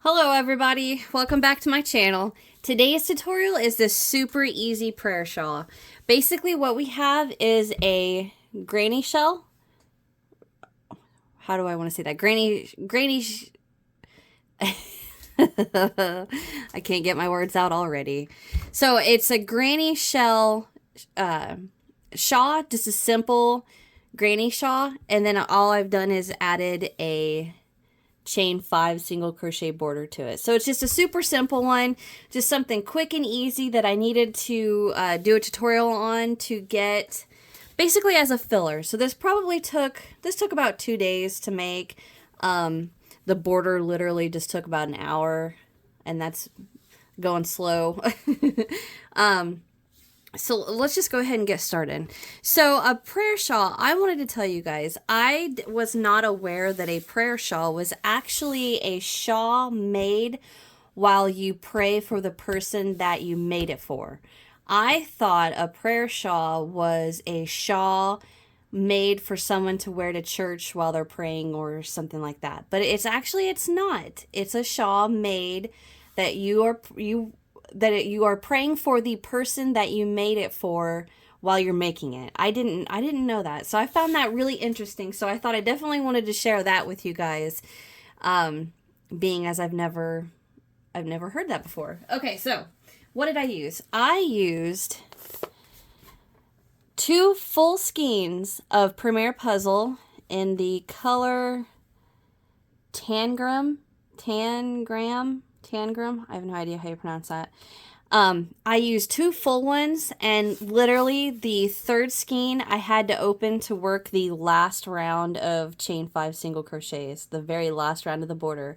Hello everybody, welcome back to my channel. Today's tutorial is this super easy prayer shawl. Basically what we have is a granny shell. How do I want to say that? I can't get my words out already. So it's a granny shell shawl, just a simple granny shawl, and then all I've done is added a chain 5 single crochet border to it. So it's just a super simple one, just something quick and easy that I needed to do a tutorial on to get basically as a filler. So this took about 2 days to make. The border literally just took about an hour, and that's going slow. So let's just go ahead and get started. So a prayer shawl, I wanted to tell you guys, I was not aware that a prayer shawl was actually a shawl made while you pray for the person that you made it for. I thought a prayer shawl was a shawl made for someone to wear to church while they're praying or something like that. But it's not. It's a shawl made that you are praying for the person that you made it for while you're making it. I didn't know that. So I found that really interesting. So I thought I definitely wanted to share that with you guys. Being as I've never heard that before. Okay, so what did I use? I used 2 full skeins of Premier Puzzle in the color Tangram. I have no idea how you pronounce that. I used 2 full ones, and literally the 3rd skein I had to open to work the last round of chain 5 single crochets, the very last round of the border.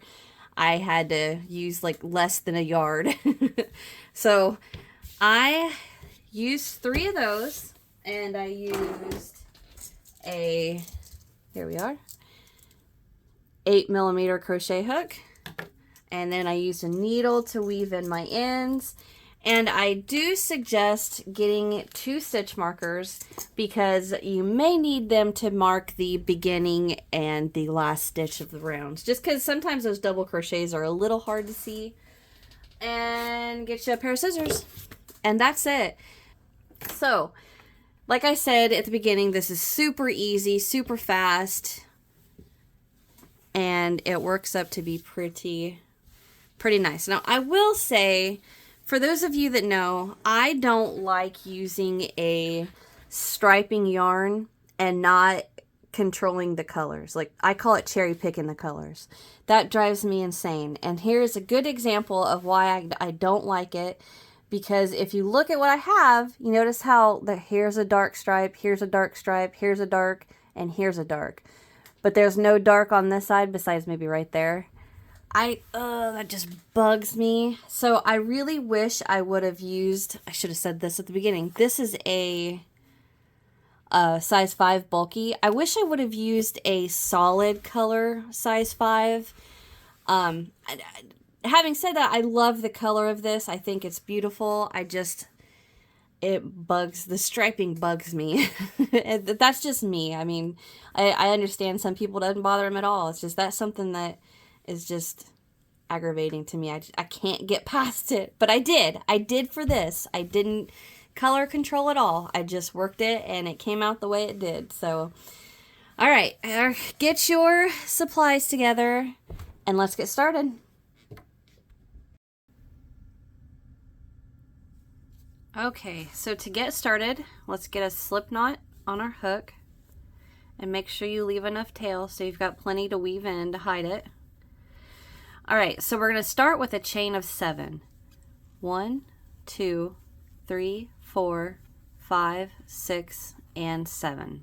I had to use like less than a yard. So I used 3 of those, and I used here we are, 8mm crochet hook. And then I used a needle to weave in my ends. And I do suggest getting 2 stitch markers because you may need them to mark the beginning and the last stitch of the rounds. Just because sometimes those double crochets are a little hard to see. And get you a pair of scissors. And that's it. So, like I said at the beginning, this is super easy, super fast. And it works up to be pretty nice. Now, I will say, for those of you that know, I don't like using a striping yarn and not controlling the colors. Like, I call it cherry picking the colors. That drives me insane. And here's a good example of why I don't like it. Because if you look at what I have, you notice how here's a dark stripe, here's a dark stripe, here's a dark, and here's a dark. But there's no dark on this side besides maybe right there. That just bugs me. So I really wish I would have used, I should have said this at the beginning. This is a size 5 bulky. I wish I would have used a solid color size 5. Having said that, I love the color of this. I think it's beautiful. The striping bugs me. That's just me. I mean, I understand some people doesn't bother them at all. It's just that's something that is just aggravating to me. I can't get past it, but I did for this. I didn't color control at all. I just worked it and it came out the way it did. So all right, get your supplies together and let's get started. Okay, so to get started, let's get a slip knot on our hook and make sure you leave enough tail so you've got plenty to weave in to hide it. All right, so we're going to start with a chain of 7. 1, 2, 3, 4, 5, 6, and 7.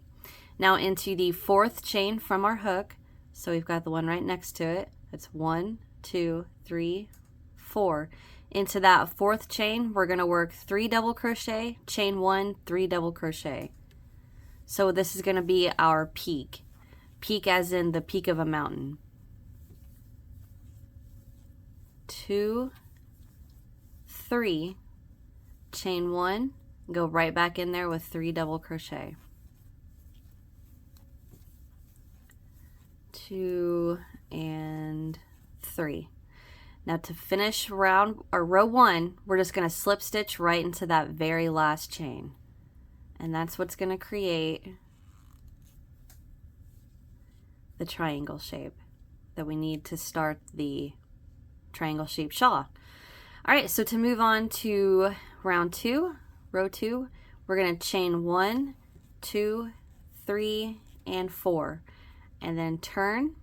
Now into the 4th chain from our hook. So we've got the one right next to it. That's 1, 2, 3, 4. Into that 4th chain, we're going to work 3 double crochet, chain 1, 3 double crochet. So this is going to be our peak. Peak as in the peak of a mountain. 2, 3, chain 1, go right back in there with 3 double crochet. 2 and 3. Now to finish round or row 1, we're just going to slip stitch right into that very last chain. And that's what's going to create the triangle shape that we need to start the triangle shaped shawl. All right, so to move on to round 2, row 2, we're going to chain 1, 2, 3, and 4, and then turn.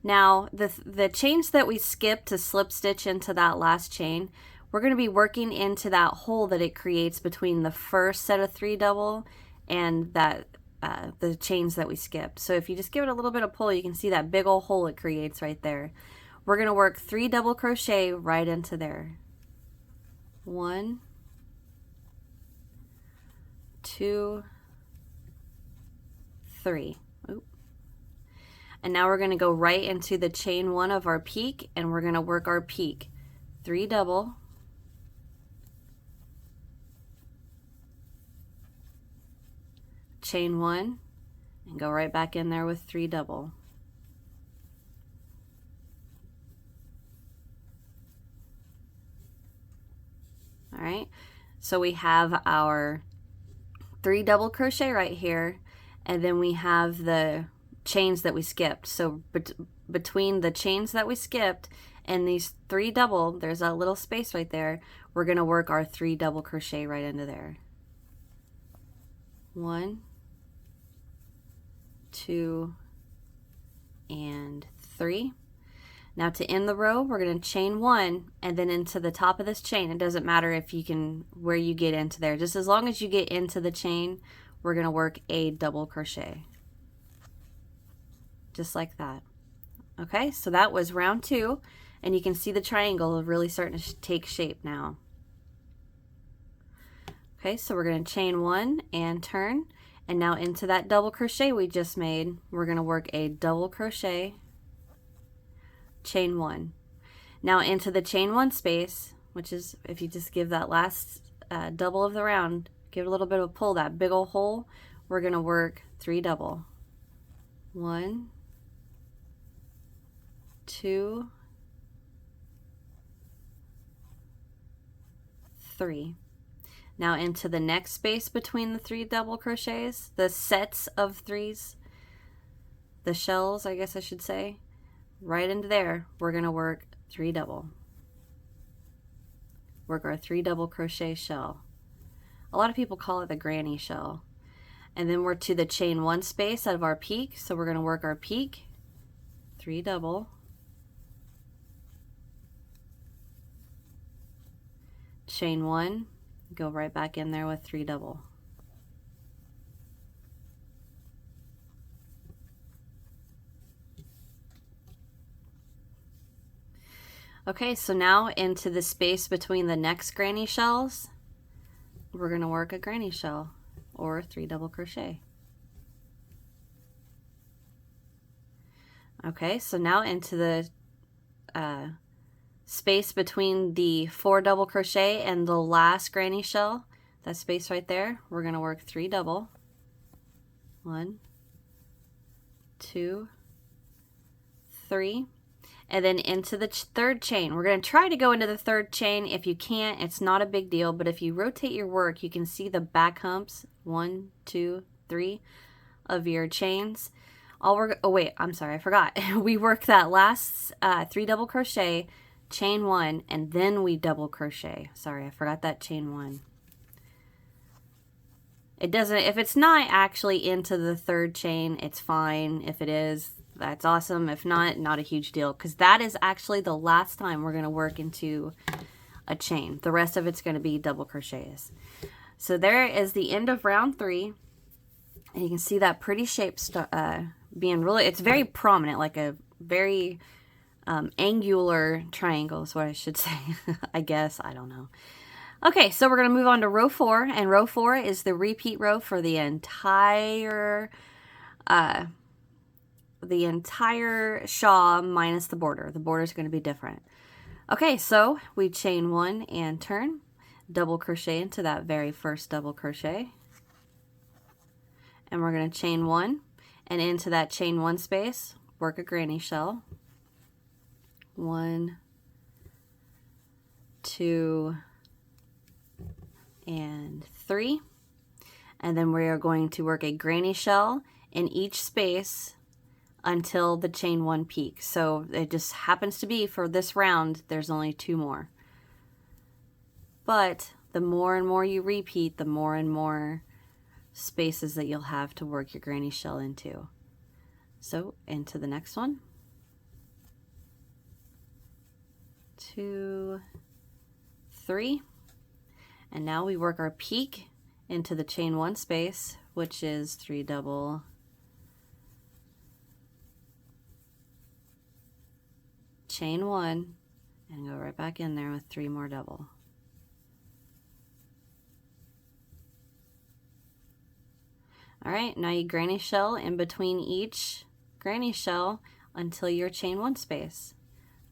Now the chains that we skipped to slip stitch into that last chain, we're going to be working into that hole that it creates between the first set of 3 double and that the chains that we skipped. So if you just give it a little bit of pull, you can see that big old hole it creates right there. We're going to work 3 double crochet right into there. 1, 2, 3. Oop. And now we're going to go right into the chain 1 of our peak, and we're going to work our peak. 3 double, chain 1, and go right back in there with 3 double. All right, so we have our 3 double crochet right here, and then we have the chains that we skipped. So between the chains that we skipped and these 3 double, there's a little space right there. We're going to work our 3 double crochet right into there. 1, 2, and 3. Now to end the row, we're going to chain 1 and then into the top of this chain. It doesn't matter if you can, where you get into there. Just as long as you get into the chain, we're going to work a double crochet. Just like that. Okay, so that was round 2, and you can see the triangle really starting to take shape now. Okay, so we're going to chain 1 and turn, and now into that double crochet we just made, we're going to work a double crochet, chain 1. Now into the chain 1 space, which is if you just give that last double of the round, give it a little bit of a pull, that big old hole, we're going to work 3 double. 1, 2, 3. Now into the next space between the 3 double crochets, the sets of 3s, the shells, I guess I should say, right into there, we're going to work 3 double. Work our 3 double crochet shell. A lot of people call it the granny shell. And then we're to the chain 1 space out of our peak, so we're going to work our peak, 3 double, chain 1, go right back in there with 3 double. Okay, so now into the space between the next granny shells, we're going to work a granny shell or 3 double crochet. Okay, so now into the space between the 4 double crochet and the last granny shell, that space right there, we're going to work 3 double. 1, 2, 3. And then into the 3rd chain. We're going to try to go into the 3rd chain. If you can't, it's not a big deal, but if you rotate your work, you can see the back humps, 1, 2, 3 of your chains. Oh wait, I'm sorry, I forgot. We work that last 3 double crochet, chain 1, and then we double crochet. Sorry, I forgot that chain 1. It doesn't, if it's not actually into the 3rd chain, it's fine. If it is, that's awesome. If not, not a huge deal, because that is actually the last time we're going to work into a chain. The rest of it's going to be double crochets. So there is the end of round 3, and you can see that pretty shape being really, it's very prominent, like a very angular triangle is what I should say. I guess, I don't know. Okay, so we're going to move on to row 4, and row 4 is the repeat row for the entire shawl minus the border. The border is going to be different. Okay, so we chain 1 and turn, double crochet into that very first double crochet, and we're going to chain 1 and into that chain 1 space, work a granny shell. 1, 2, and 3. And then we are going to work a granny shell in each space until the chain 1 peak. So it just happens to be for this round, there's only 2 more. But the more and more you repeat, the more and more spaces that you'll have to work your granny shell into. So into the next one. 2, 3. And now we work our peak into the chain 1 space, which is 3 double, chain 1, and go right back in there with 3 more double. All right, now you granny shell in between each granny shell until your chain 1 space,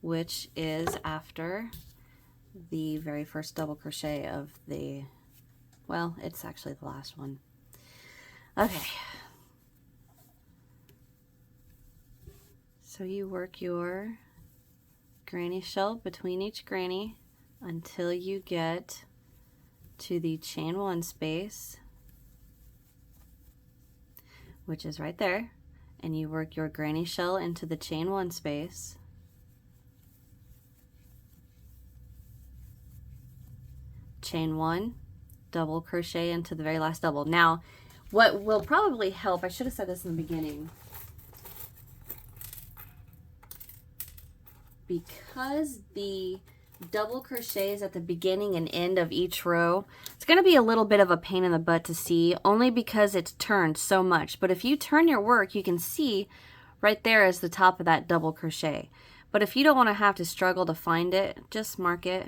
which is after the very first double crochet of the, well, it's actually the last one. Okay. So you work your granny shell between each granny until you get to the chain 1 space, which is right there, and you work your granny shell into the chain 1 space, chain 1, double crochet into the very last double. Now, what will probably help, I should have said this in the beginning, because the double crochets at the beginning and end of each row, it's going to be a little bit of a pain in the butt to see, only because it's turned so much. But if you turn your work, you can see right there is the top of that double crochet. But if you don't want to have to struggle to find it, just mark it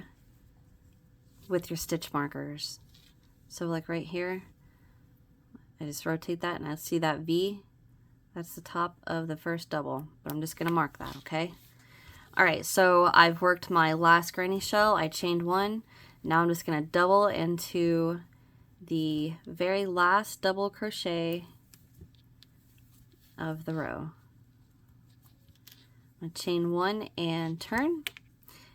with your stitch markers. So like right here, I just rotate that and I see that V. That's the top of the first double, but I'm just going to mark that, okay? All right, so I've worked my last granny shell. I chained 1. Now I'm just going to double into the very last double crochet of the row. I'm going to chain 1 and turn.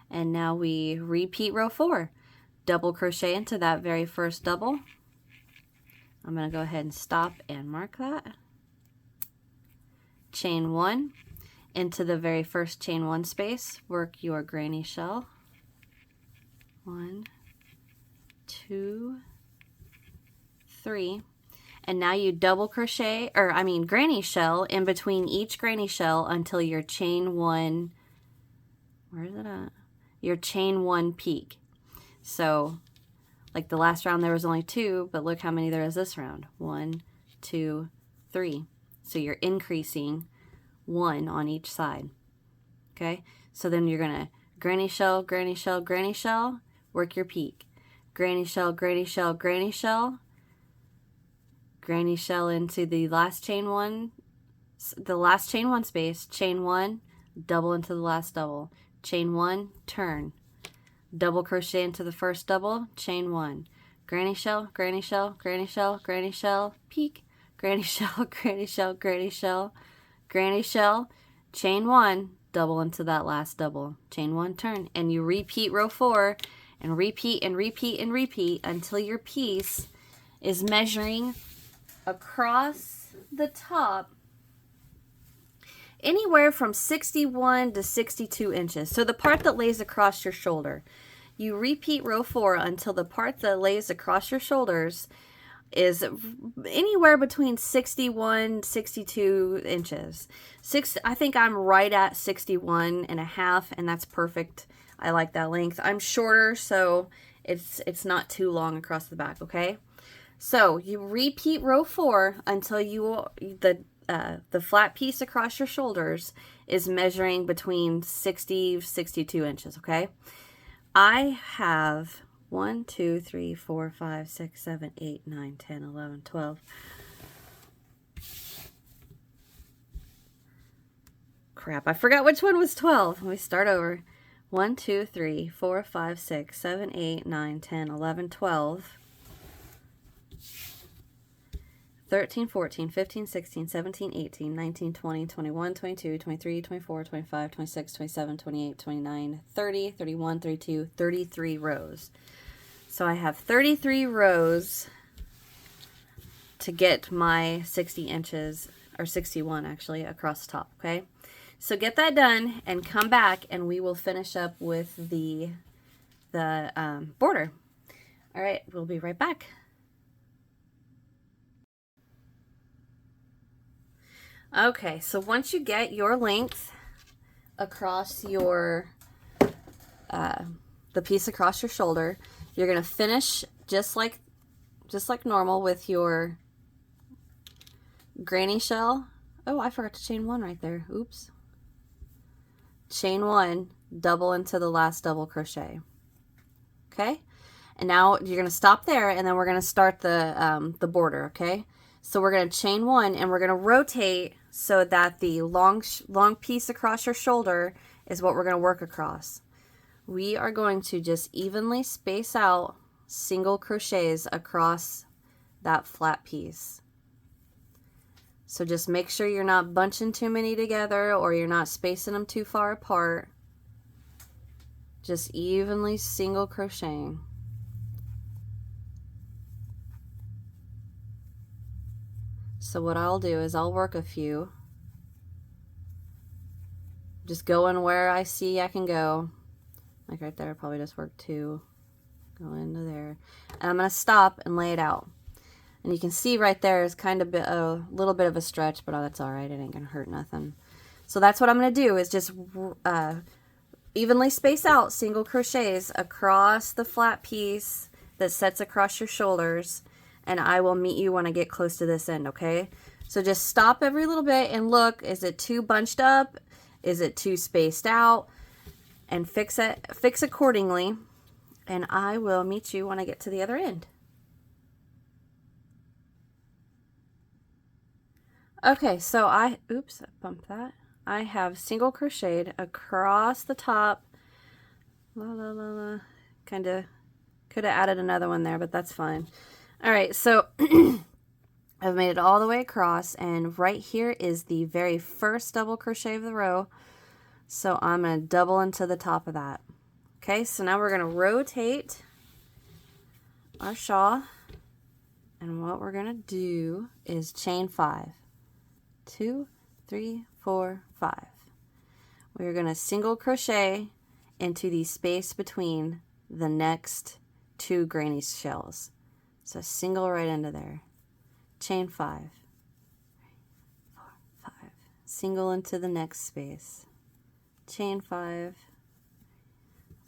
And now we repeat row 4. Double crochet into that very first double. I'm going to go ahead and stop and mark that. Chain 1 into the very first chain 1 space, work your granny shell. 1, 2, 3, and now you double crochet, or I mean granny shell in between each granny shell until your chain 1, where is it at? Your chain 1 peak. So like the last round there was only 2, but look how many there is this round. 1, 2, 3. So you're increasing 1 on each side. Okay, so then you're gonna granny shell, granny shell, granny shell, work your peak. Granny shell, granny shell, granny shell, granny shell into the last chain 1, the last chain 1 space, chain 1, double into the last double, chain 1, turn, double crochet into the first double, chain 1, granny shell, granny shell, granny shell, granny shell, peak, granny shell, granny shell, granny shell, granny shell, chain 1, double into that last double, chain 1, turn, and you repeat row 4 and repeat and repeat and repeat until your piece is measuring across the top anywhere from 61 to 62 inches. So the part that lays across your shoulder, you repeat row 4 until the part that lays across your shoulders is anywhere between 61, 62 inches. I think I'm right at 61 and a half, and that's perfect. I like that length. I'm shorter, so it's not too long across the back, okay? So you repeat row 4 until the flat piece across your shoulders is measuring between 60, 62 inches, okay? I have 1, 2, 3, 4, 5, 6, 7, 8, 9, 10, 11, 12. Crap, I forgot which one was 12. Let me start over. 1, 2, 3, 4, 5, 6, 7, 8, 9, 10, 11, 12. 13, 14, 15, 16, 17, 18, 19, 20, 21, 22, 23, 24, 25, 26, 27, 28, 29, 30, 31, 32, 33 rows. So I have 33 rows to get my 60 inches, or 61 actually, across the top, okay? So get that done and come back and we will finish up with the border. All right, we'll be right back. Okay, so once you get your length across your, the piece across your shoulder, you're gonna finish just like normal with your granny shell. Oh, I forgot to chain one right there. Oops. Chain one, double into the last double crochet. Okay, and now you're gonna stop there, and then we're gonna start the border. Okay, so we're gonna chain one, and we're gonna rotate so that the long piece across your shoulder is what we're gonna work across. We are going to just evenly space out single crochets across that flat piece. So just make sure you're not bunching too many together or you're not spacing them too far apart. Just evenly single crocheting. So what I'll do is I'll work a few. Just going where I see I can go. Like right there, probably just work 2. Go into there. And I'm going to stop and lay it out. And you can see right there is kind of a little bit of a stretch, but that's all right. It ain't going to hurt nothing. So that's what I'm going to do is just evenly space out single crochets across the flat piece that sets across your shoulders. And I will meet you when I get close to this end, okay? So just stop every little bit and look, is it too bunched up? Is it too spaced out? And fix accordingly. And I will meet you when I get to the other end. Okay, so oops, I bumped that. I have single crocheted across the top. Kind of could have added another one there, but that's fine. All right, so I've made it all the way across, and right here is the very first double crochet of the row. So I'm going to double into the top of that. Okay, so now we're going to rotate our shawl, and what we're going to do is chain 5. 2, 3, 4, 5. We're going to single crochet into the space between the next 2 granny shells. So single right into there. Chain 5. 3, 4, 5. Single into the next space. Chain 5.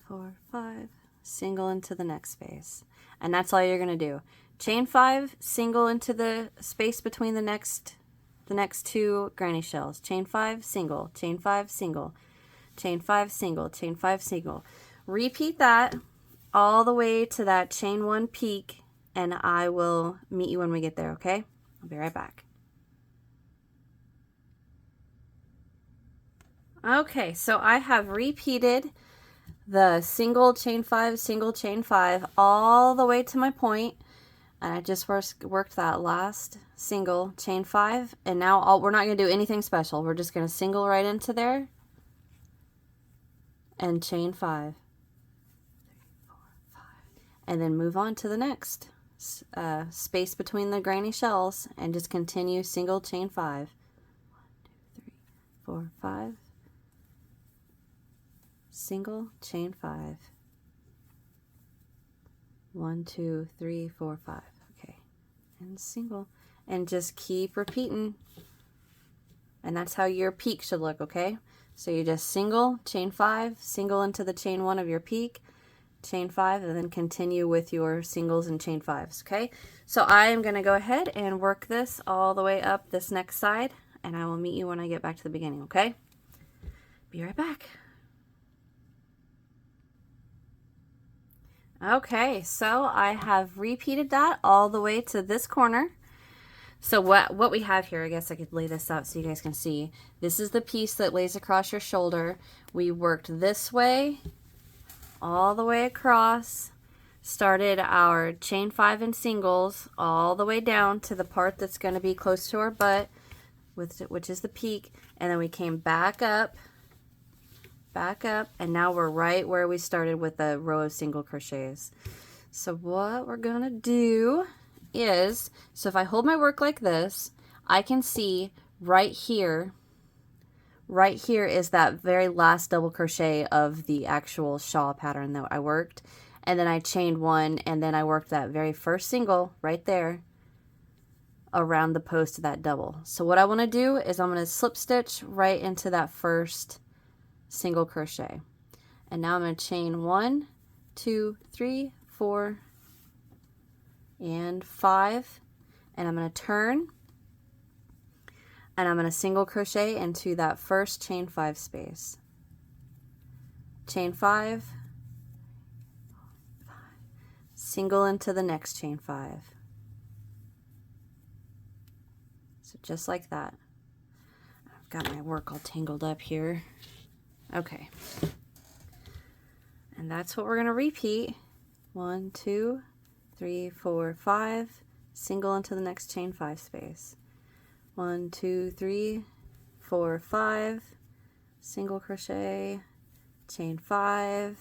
4, 5. Single into the next space. And that's all you're going to do. Chain 5, single into the space between the next 2 granny shells. Chain 5, single. Chain 5, single. Chain 5, single. Chain 5, single. Repeat that all the way to that chain 1 peak, and I will meet you when we get there, okay? I'll be right back. Okay, so I have repeated the single chain 5, single chain 5 all the way to my point. And I just worked that last single chain 5, and now we're not going to do anything special. We're just going to single right into there and chain 5, 3, 4, 5, and then move on to the next space between the granny shells and just continue single chain 5. 1, 2, 3, 4, 5. Single chain 5. 1, 2, 3, 4, 5. Okay, and single, and just keep repeating, and that's how your peak should look. Okay, so you just single, chain 5, single into the chain 1 of your peak, chain 5, and then continue with your singles and chain 5s. Okay, so I am going to go ahead and work this all the way up this next side, and I will meet you when I get back to the beginning. Okay, be right back. Okay, so I have repeated that all the way to this corner. So what we have here, I guess I could lay this out so you guys can see. This is the piece that lays across your shoulder. We worked this way, all the way across, started our chain 5 and singles all the way down to the part that's going to be close to our butt, which is the peak, and then we came back up, and now we're right where we started with the row of single crochets. So what we're going to do is, so if I hold my work like this, I can see right here is that very last double crochet of the actual shawl pattern that I worked. And then I chained 1, and then I worked that very first single right there around the post of that double. So what I want to do is I'm going to slip stitch right into that first single crochet. And now I'm going to chain 1, 2, 3, 4, and 5. And I'm going to turn, and I'm going to single crochet into that first chain 5 space. Chain 5, single into the next chain 5. So just like that. I've got my work all tangled up here. Okay. And that's what we're going to repeat. 1, 2, 3, 4, 5, single into the next chain 5 space. 1, 2, 3, 4, 5, single crochet, chain 5,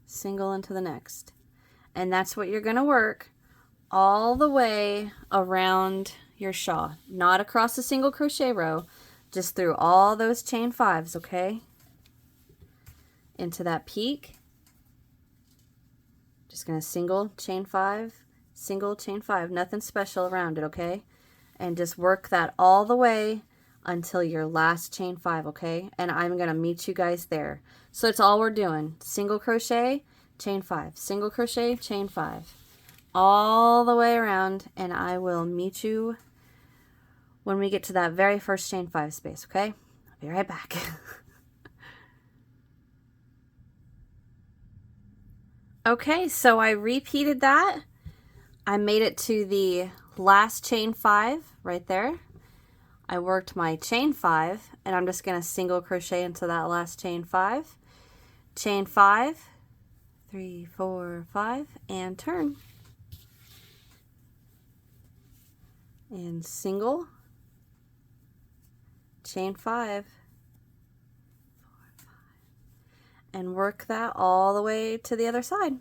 single into the next. And that's what you're going to work all the way around your shawl, not across a single crochet row, just through all those chain 5s, okay? Into that peak. Just going to single chain 5, single chain 5, nothing special around it, okay? And just work that all the way until your last chain 5, okay? And I'm going to meet you guys there. So it's all we're doing. Single crochet, chain 5, single crochet, chain 5, all the way around, and I will meet you when we get to that very first chain 5 space, okay? I'll be right back. Okay, so I repeated that. I made it to the last chain 5 right there. I worked my chain 5, and I'm just going to single crochet into that last chain 5. Chain 5, 3, 4, 5, and turn. And single, chain 5, 4, 5, and work that all the way to the other side.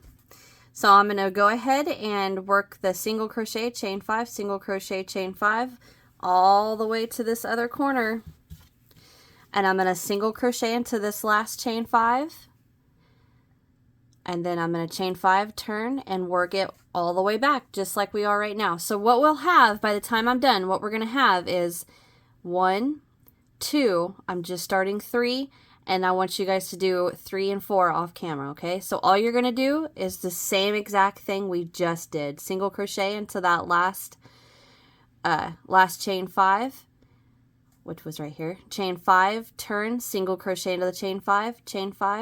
So I'm going to go ahead and work the single crochet, chain 5, single crochet, chain 5, all the way to this other corner. And I'm going to single crochet into this last chain 5. And then I'm going to chain 5, turn, and work it all the way back, just like we are right now. So what we'll have by the time I'm done, what we're going to have is 1, 2, I'm just starting 3, and I want you guys to do 3 and 4 off camera, okay? So all you're going to do is the same exact thing we just did. Single crochet into that last chain 5, which was right here. Chain 5, turn, single crochet into the chain 5,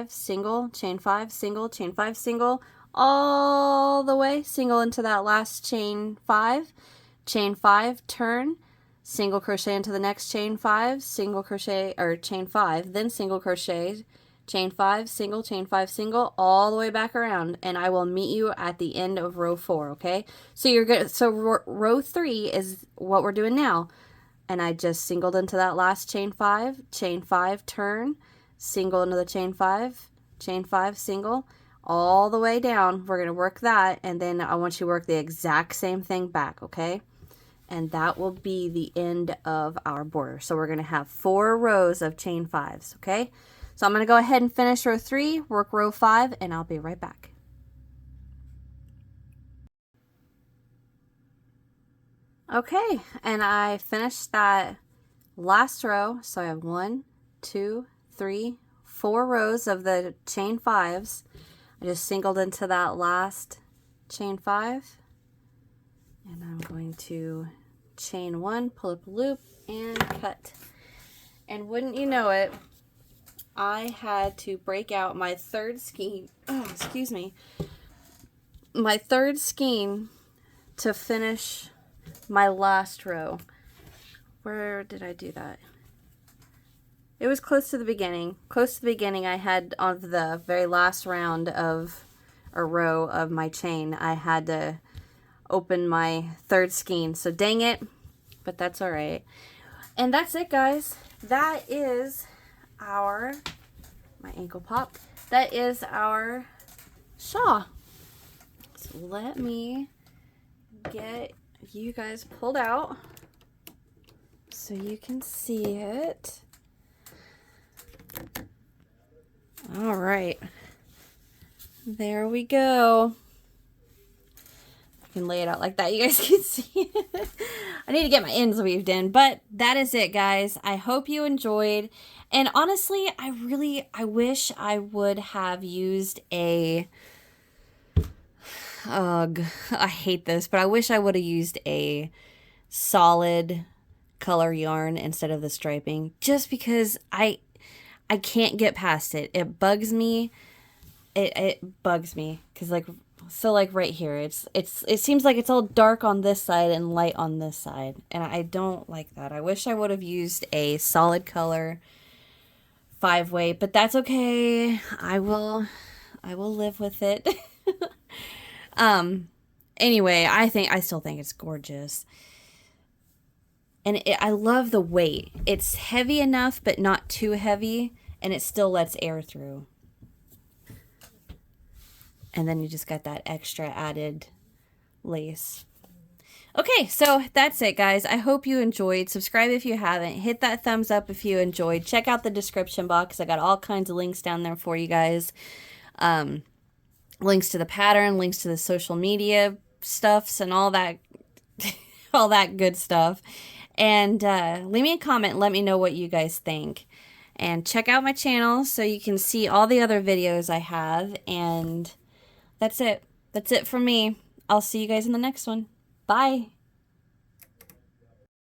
single, chain 5, single, chain 5, single, all the way, single into that last chain 5, chain 5, turn, single crochet into the next chain 5, single crochet, or chain 5, then single crochet, chain 5, single, chain 5, single, all the way back around, and I will meet you at the end of row 4, okay? So you're good. So row 3 is what we're doing now, and I just singled into that last chain 5, turn, single into the chain 5, single, all the way down. We're going to work that, and then I want you to work the exact same thing back, okay? And that will be the end of our border. So we're going to have 4 rows of chain 5s, okay? So I'm going to go ahead and finish row 3, work row 5, and I'll be right back. Okay, and I finished that last row. So I have 1, 2, 3, 4 rows of the chain 5s. I just singled into that last chain 5. And I'm going to chain 1, pull up a loop, and cut. And wouldn't you know it, I had to break out my third skein, my third skein to finish my last row. Where did I do that? It was close to the beginning. Close to the beginning, I had on the very last round of or row of my chain, I had to open my third skein. So dang it, but that's all right. And that's it, guys. That is our, my ankle pop, that is our shawl. So let me get you guys pulled out so you can see it. All right, there we go. I can lay it out like that, you guys can see it. I need to get my ends weaved in, but that is it, guys. I hope you enjoyed. And honestly, I wish I would have used a, ugh, I hate this, but I wish I would have used a solid color yarn instead of the striping, just because I can't get past it. It bugs me. It bugs me because like right here, it seems like it's all dark on this side and light on this side, and I don't like that. I wish I would have used a solid color 5-way, but that's okay. I will live with it. Anyway, I still think it's gorgeous. And I love the weight. It's heavy enough, but not too heavy, and it still lets air through. And then you just got that extra added lace. Okay, so that's it, guys. I hope you enjoyed. Subscribe if you haven't. Hit that thumbs up if you enjoyed. Check out the description box. I got all kinds of links down there for you guys. Links to the pattern, links to the social media stuffs, and all that, all that good stuff. And leave me a comment and let me know what you guys think. And check out my channel so you can see all the other videos I have. And that's it. That's it from me. I'll see you guys in the next one. Bye.